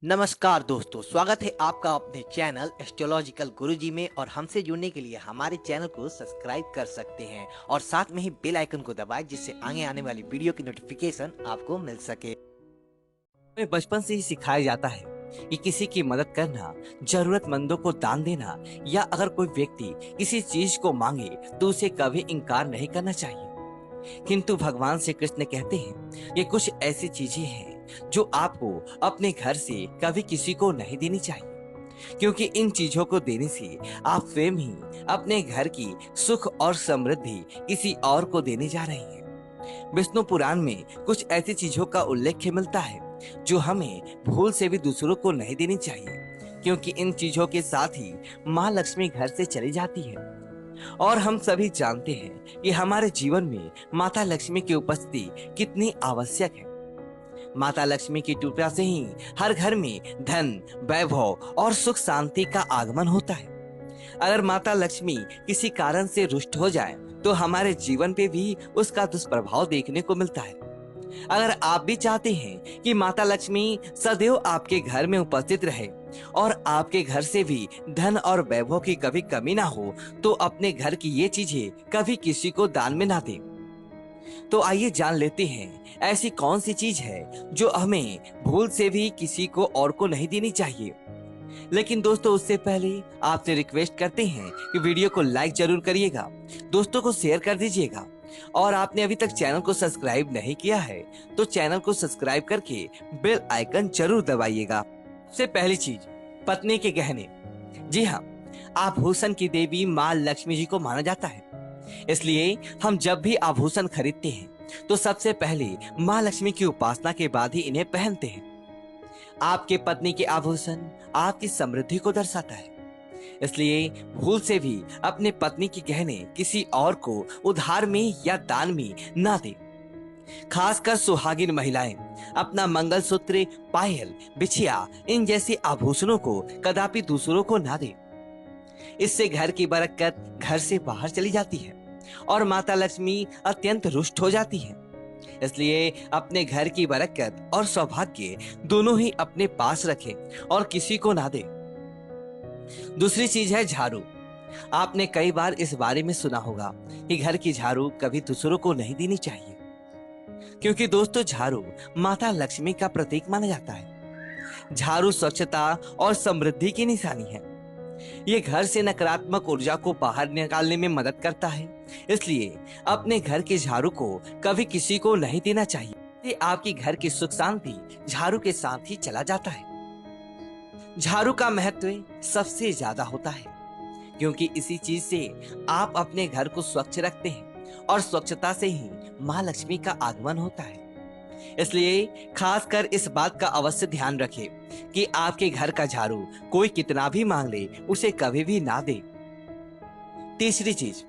नमस्कार दोस्तों, स्वागत है आपका अपने चैनल एस्ट्रोलॉजिकल गुरुजी में। और हमसे जुड़ने के लिए हमारे चैनल को सब्सक्राइब कर सकते हैं और साथ में ही बेल आइकन को दबाएं, जिससे आगे आने वाली वीडियो की नोटिफिकेशन आपको मिल सके। हमें बचपन से ही सिखाया जाता है कि किसी की मदद करना, जरूरतमंदों को दान देना या अगर कोई व्यक्ति किसी चीज को मांगे तो उसे कभी इनकार नहीं करना चाहिए। किंतु भगवान श्री कृष्ण कहते हैं ये कुछ ऐसी चीजें हैं जो आपको अपने घर से कभी किसी को नहीं देनी चाहिए, क्योंकि इन चीजों को देने से आप स्वयं ही अपने घर की सुख और समृद्धि किसी और को देने जा रहे हैं। विष्णु पुराण में कुछ ऐसी चीजों का उल्लेख मिलता है जो हमें भूल से भी दूसरों को नहीं देनी चाहिए, क्योंकि इन चीजों के साथ ही माँ लक्ष्मी घर से चली जाती है। और हम सभी जानते हैं कि हमारे जीवन में माता लक्ष्मी की उपस्थिति कितनी आवश्यक है। माता लक्ष्मी की कृपा से ही हर घर में धन, वैभव और सुख शांति का आगमन होता है। अगर माता लक्ष्मी किसी कारण से रुष्ट हो जाए तो हमारे जीवन पे भी उसका दुष्प्रभाव देखने को मिलता है। अगर आप भी चाहते हैं कि माता लक्ष्मी सदैव आपके घर में उपस्थित रहे और आपके घर से भी धन और वैभव की कभी कमी ना हो, तो अपने घर की ये चीजें कभी किसी को दान में ना दें। तो आइए जान लेते हैं ऐसी कौन सी चीज है जो हमें भूल से भी किसी को और को नहीं देनी चाहिए। लेकिन दोस्तों, उससे पहले आपसे रिक्वेस्ट करते हैं कि वीडियो को लाइक जरूर करिएगा, दोस्तों को शेयर कर दीजिएगा, और आपने अभी तक चैनल को सब्सक्राइब नहीं किया है तो चैनल को सब्सक्राइब करके बेल आइकन जरूर दबाइएगा। सबसे पहली चीज, पत्नी के गहने। जी हाँ, आभूषण की देवी माँ लक्ष्मी जी को माना जाता है, इसलिए हम जब भी आभूषण खरीदते हैं तो सबसे पहले माँ लक्ष्मी की उपासना के बाद ही इन्हें पहनते हैं। आपके पत्नी के आभूषण आपकी समृद्धि को दर्शाता है, इसलिए भूल से भी अपने पत्नी के गहने किसी और को उधार में या दान में ना दें। खासकर सुहागिन महिलाएं अपना मंगलसूत्र, पायल, बिछिया इन जैसे आभूषणों को कदापि दूसरों को ना दें। इससे घर की बरकत घर से बाहर चली जाती है और माता लक्ष्मी अत्यंत रुष्ट हो जाती है। इसलिए अपने घर की बरकत और सौभाग्य दोनों ही अपने पास रखें और किसी को ना दें। दूसरी चीज है झाड़ू। आपने कई बार इस बारे में सुना होगा कि घर की झाड़ू कभी दूसरों को नहीं देनी चाहिए, क्योंकि दोस्तों झाड़ू माता लक्ष्मी का प्रतीक माना जाता है। झाड़ू स्वच्छता और समृद्धि की निशानी है। ये घर से नकारात्मक ऊर्जा को बाहर निकालने में मदद करता है, इसलिए अपने घर के झाड़ू को कभी किसी को नहीं देना चाहिए। ये आपकी घर की सुख शांति झाड़ू के साथ ही चला जाता है। झाड़ू का महत्व सबसे ज्यादा होता है, क्योंकि इसी चीज से आप अपने घर को स्वच्छ रखते हैं और स्वच्छता से ही माँ लक्ष्मी का आगमन होता है। इसलिए खासकर इस बात का अवश्य ध्यान रखें कि आपके घर का झाड़ू कोई कितना भी मांग ले उसे कभी भी ना दे। तीसरी चीज,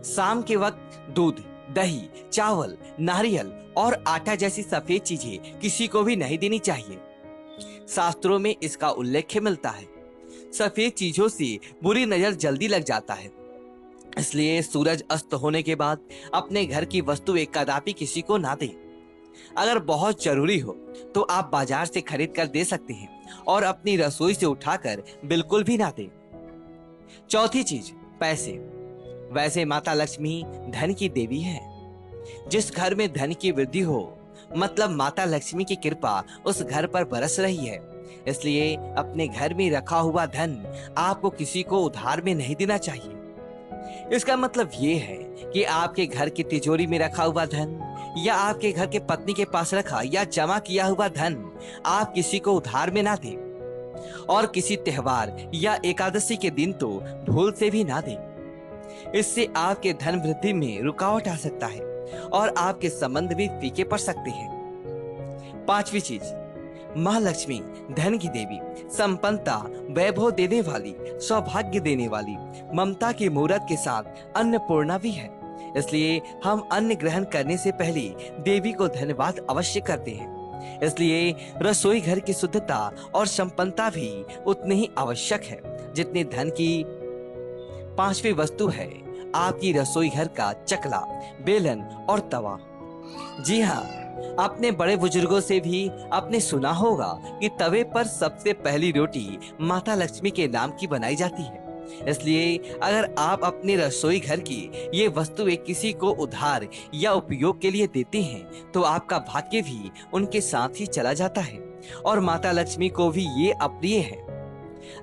शाम के वक्त दूध, दही, चावल, नारियल और आटा जैसी सफेद चीजें किसी को भी नहीं देनी चाहिए। शास्त्रों में इसका उल्लेख मिलता है। सफेद चीजों से बुरी नजर जल्दी लग जाता है, इसलिए सूरज अस्त होने के बाद अपने घर की वस्तुएं कदापि किसी को ना दें। अगर बहुत जरूरी हो तो आप बाजार से खरीद कर दे सकते हैं और अपनी रसोई से उठाकर बिल्कुल भी ना दें। चौथी चीज, पैसे। वैसे माता लक्ष्मी धन की देवी है। जिस घर में धन की वृद्धि हो मतलब माता लक्ष्मी की कृपा उस घर पर बरस रही है, इसलिए अपने घर में रखा हुआ धन आपको किसी को उधार में नहीं देना चाहिए। इसका मतलब ये है कि आपके घर की तिजोरी में रखा हुआ धन या आपके घर के पत्नी के पास रखा या जमा किया हुआ धन आप किसी को उधार में ना दें, और किसी त्योहार या एकादशी के दिन तो भूल से भी ना दें। इससे आपके धन वृद्धि में रुकावट आ सकता है और आपके संबंध भी फीके पड़ सकते हैं। पांचवी चीज, माँ लक्ष्मी धन की देवी, संपन्नता, वैभव देने वाली, सौभाग्य देने वाली, ममता की मूर्त के साथ अन्नपूर्णा भी है। इसलिए हम अन्न ग्रहण करने से पहले देवी को धन्यवाद अवश्य करते हैं। इसलिए रसोई घर की शुद्धता और संपन्नता भी उतनी ही आवश्यक है जितनी धन की। पांचवी वस्तु है आपकी रसोई घर का चकला, बेलन और तवा। जी हाँ, अपने बड़े बुजुर्गों से भी आपने सुना होगा कि तवे पर सबसे पहली रोटी माता लक्ष्मी के नाम की बनाई जाती है। इसलिए अगर आप अपने रसोई घर की ये वस्तुएं किसी को उधार या उपयोग के लिए देते हैं तो आपका भाग्य भी उनके साथ ही चला जाता है और माता लक्ष्मी को भी ये अप्रिय है।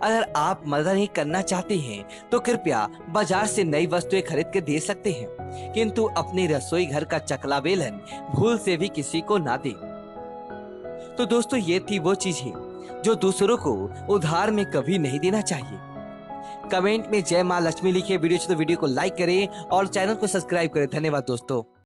अगर आप मदद नहीं करना चाहते हैं तो कृपया बाजार से नई वस्तुएं खरीद के दे सकते हैं, किंतु अपने रसोई घर का चकला बेलन भूल से भी किसी को ना दें। तो दोस्तों, ये थी वो चीजें जो दूसरों को उधार में कभी नहीं देना चाहिए। कमेंट में जय मां लक्ष्मी लिखे। वीडियो अच्छी तो वीडियो को लाइक करें और चैनल को सब्सक्राइब करें। धन्यवाद दोस्तों।